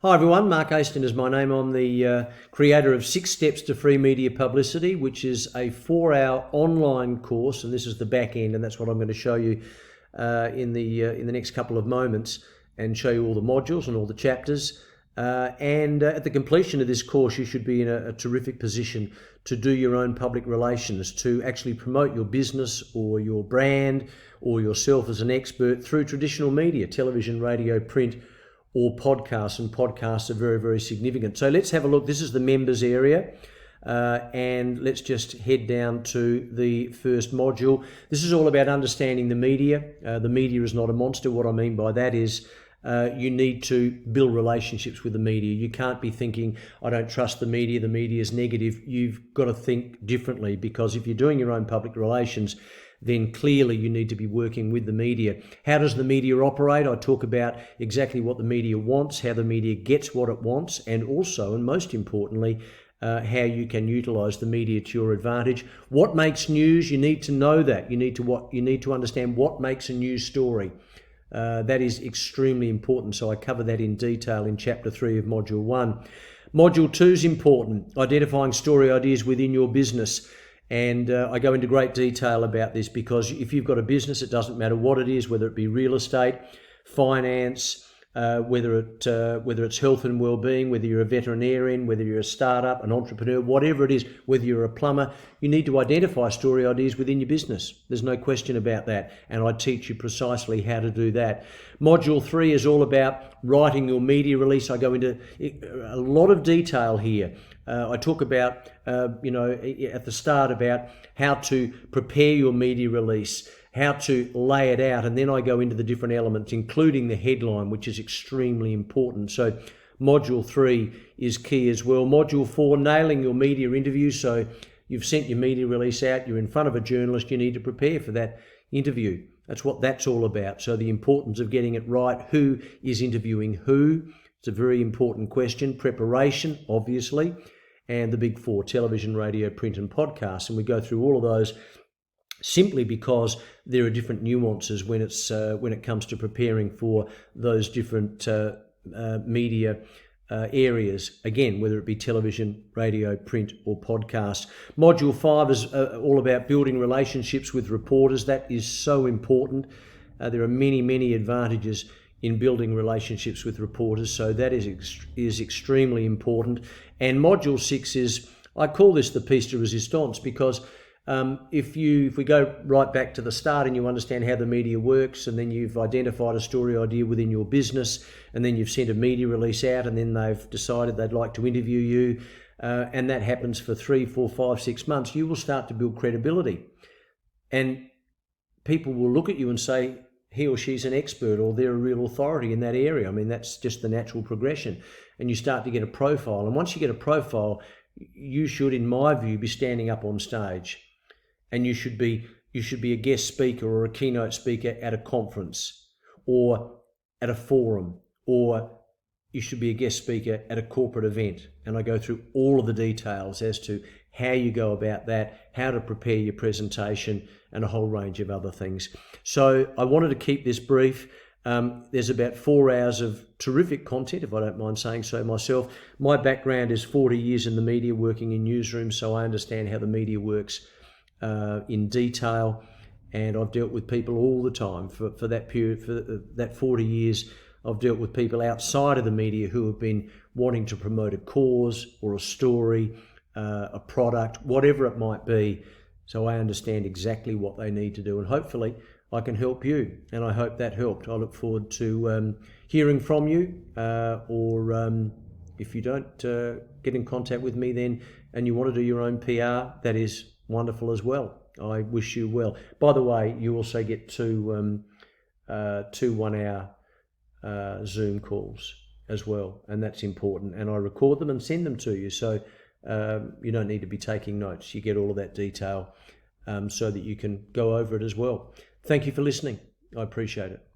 Hi everyone, Mark Aiston is my name. I'm the creator of 6 Steps to Free Media Publicity, which is a 4-hour online course, and this is the back end, and that's what I'm going to show you in the next couple of moments, and show you all the modules and all the chapters. And at the completion of this course, you should be in a terrific position to do your own public relations, to actually promote your business or your brand or yourself as an expert through traditional media, television, radio, print, or podcasts, and podcasts are very, very significant. So let's have a look. This is the members area, and let's just head down to the first module. This is all about understanding the media. The media is not a monster. What I mean by that is you need to build relationships with the media. You can't be thinking, I don't trust the media is negative. You've got to think differently, because if you're doing your own public relations, then clearly you need to be working with the media. How does the media operate? I talk about exactly what the media wants, how the media gets what it wants, and also, and most importantly, how you can utilize the media to your advantage. What makes news? You need to know that. You need to understand what makes a news story. That is extremely important. So I cover that in detail in Chapter 3 of Module 1. Module 2 is important, identifying story ideas within your business. And I go into great detail about this, because if you've got a business, it doesn't matter what it is, whether it be real estate, finance, whether it's health and well-being, whether you're a veterinarian, whether you're a startup, an entrepreneur, whatever it is, whether you're a plumber, you need to identify story ideas within your business. There's no question about that. And I teach you precisely how to do that. Module 3 is all about writing your media release. I go into a lot of detail here. I talk about, at the start, about how to prepare your media release, how to lay it out, and then I go into the different elements, including the headline, which is extremely important. So Module 3 is key as well. Module 4, nailing your media interview. So you've sent your media release out, you're in front of a journalist, you need to prepare for that interview. That's what that's all about. So the importance of getting it right. Who is interviewing who? It's a very important question. Preparation, obviously. And the big 4, television, radio, print, and podcasts. And we go through all of those simply because there are different nuances when it comes to preparing for those different media areas. Again, whether it be television, radio, print, or podcast. Module 5 is all about building relationships with reporters. That is so important. There are many, many advantages in building relationships with reporters, so that is extremely important. And Module 6 is, I call this the piece de resistance, because if we go right back to the start and you understand how the media works, and then you've identified a story idea within your business, and then you've sent a media release out, and then they've decided they'd like to interview you, and that happens for 3, 4, 5, 6 months, you will start to build credibility. And people will look at you and say, he or she's an expert, or they're a real authority in that area. I mean, that's just the natural progression. And you start to get a profile. And once you get a profile, you should, in my view, be standing up on stage. And you should be a guest speaker or a keynote speaker at a conference or at a forum, or you should be a guest speaker at a corporate event. And I go through all of the details as to how you go about that, how to prepare your presentation, and a whole range of other things. So I wanted to keep this brief. There's about 4 hours of terrific content, if I don't mind saying so myself. My background is 40 years in the media, working in newsrooms, so I understand how the media works in detail, and I've dealt with people all the time for that period, for that 40 years. I've dealt with people outside of the media who have been wanting to promote a cause or a story, a product, whatever it might be. So I understand exactly what they need to do, and hopefully I can help you, and I hope that helped. I look forward to hearing from you, or if you don't get in contact with me then, and you want to do your own PR, that is wonderful as well. I wish you well. By the way, you also get two 1-hour Zoom calls as well, and that's important. And I record them and send them to you, so you don't need to be taking notes. You get all of that detail so that you can go over it as well. Thank you for listening. I appreciate it.